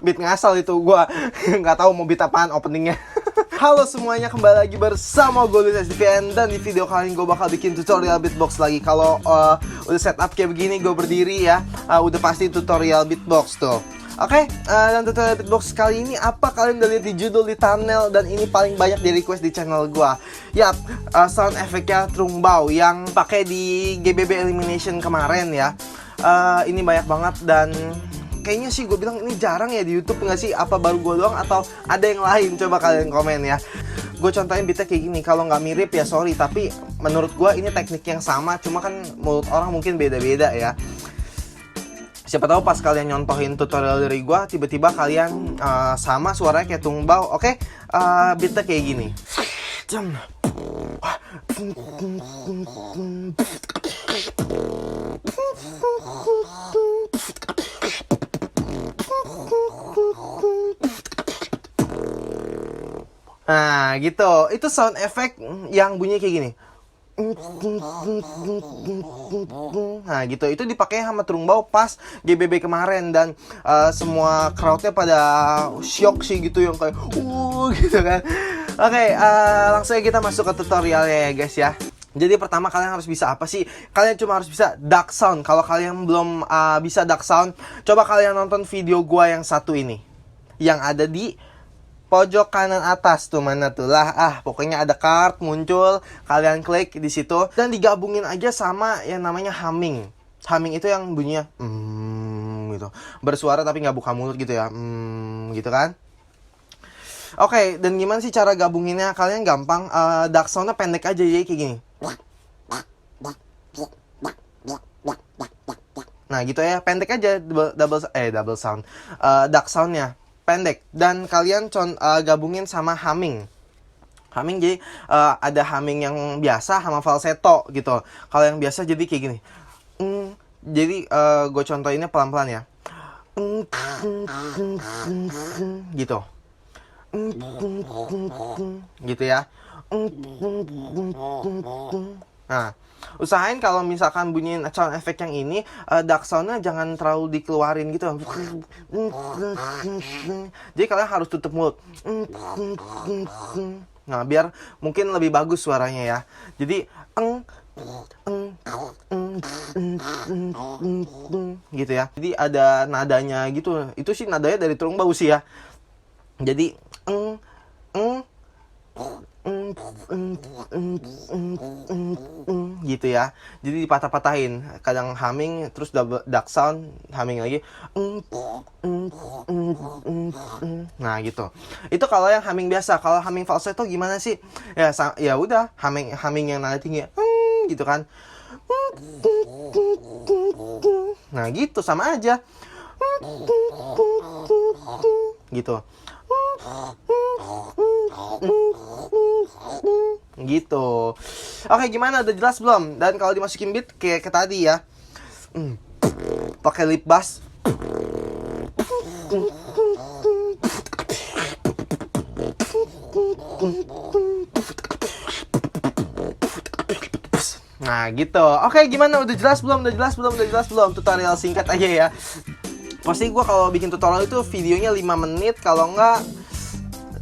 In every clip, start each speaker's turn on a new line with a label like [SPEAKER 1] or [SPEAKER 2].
[SPEAKER 1] Beat ngasal itu, gua nggak tahu mau beat apaan openingnya. Halo semuanya, kembali lagi bersama gue Luis SDVN. Dan di video kali ini gue bakal bikin tutorial beatbox lagi. Kalau udah setup kayak begini, gue berdiri ya, udah pasti tutorial beatbox tuh. Oke, dan tutorial beatbox kali ini apa kalian udah lihat di judul, di thumbnail, dan ini paling banyak di request di channel gue. Yap, sound efeknya Trungbao yang pakai di GBB Elimination kemarin ya. Ini banyak banget dan kayaknya sih gue bilang ini jarang ya di YouTube, nggak sih? Apa baru gue doang atau ada yang lain? Coba kalian komen ya. Gue contohin beatnya kayak gini. Kalau nggak mirip ya sorry, tapi menurut gue ini teknik yang sama, cuma kan mulut orang mungkin beda-beda ya. Siapa tahu pas kalian nyontohin tutorial dari gue, tiba-tiba kalian sama suaranya kayak Trungbao. Oke, beatnya kayak gini. Nah gitu, itu sound effect yang bunyinya kayak gini. Nah gitu, itu dipakai sama Trungbao pas GBB kemarin. Dan semua crowdnya pada shock sih gitu, yang kayak gitu kan. Oke, langsung aja kita masuk ke tutorialnya ya guys ya. Jadi pertama kalian harus bisa apa sih? Kalian cuma harus bisa duck sound. Kalau kalian belum bisa duck sound, coba kalian nonton video gua yang satu ini, yang ada di pojok kanan atas tuh, mana tuh lah, pokoknya ada card muncul, kalian klik di situ dan digabungin aja sama yang namanya humming. Humming itu yang bunyinya gitu, bersuara tapi nggak buka mulut gitu ya, gitu kan. Oke, dan gimana sih cara gabunginnya? Kalian gampang, duck soundnya pendek aja, jadi kayak gini. Nah gitu ya, pendek aja, double sound, duck soundnya pendek. Dan kalian gabungin sama humming. Humming jadi ada humming yang biasa sama falsetto gitu. Kalau yang biasa jadi kayak gini. Jadi gue contohinnya pelan-pelan ya. Gitu. Gitu ya. Nah, usahain kalau misalkan bunyiin sound effect yang ini, duck soundnya jangan terlalu dikeluarin gitu. Jadi kalian harus tutup mulut. Nah, biar mungkin lebih bagus suaranya ya. Jadi gitu ya. Jadi ada nadanya gitu. Itu sih nadanya dari Trungbao sih ya. Jadi gitu ya. Jadi dipatah-patahin. Kadang humming, terus double duck sound, humming lagi. Nah gitu. Itu kalau yang humming biasa. Kalau humming falsetto gimana sih? Ya udah, humming yang nada tinggi. Gitu kan. Nah gitu, sama aja. Gitu. Gitu. Oke, gimana? Udah jelas belum? Dan kalau dimasukin beat kayak tadi ya, pakai lip bass. Nah gitu. Oke, gimana? Udah jelas belum? Udah jelas belum? Udah jelas belum? Tutorial singkat aja ya. Pasti gue kalau bikin tutorial itu videonya 5 menit, kalau enggak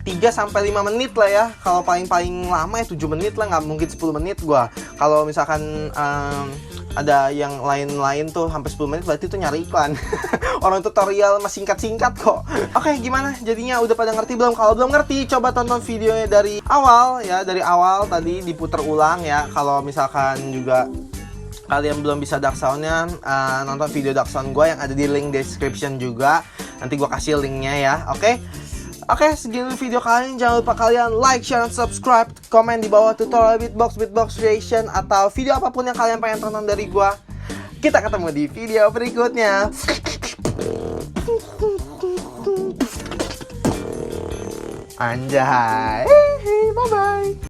[SPEAKER 1] 3-5 menit lah ya. Kalau paling lama ya 7 menit lah, nggak mungkin 10 menit gue. Kalau misalkan ada yang lain-lain tuh sampai 10 menit, berarti tuh nyari iklan. Orang tutorial mah singkat-singkat kok. Oke, gimana jadinya? Udah pada ngerti belum? Kalau belum ngerti, coba tonton videonya dari awal ya. Dari awal tadi diputar ulang ya. Kalau misalkan juga kalian belum bisa duck soundnya, nonton video duck sound gue yang ada di link description juga. Nanti gue kasih linknya ya, oke? Oke, segini video kali ini. Jangan lupa kalian like, share, dan subscribe. Komen di bawah tutorial beatbox creation, atau video apapun yang kalian pengen tonton dari gue. Kita ketemu di video berikutnya. Anjay, bye-bye.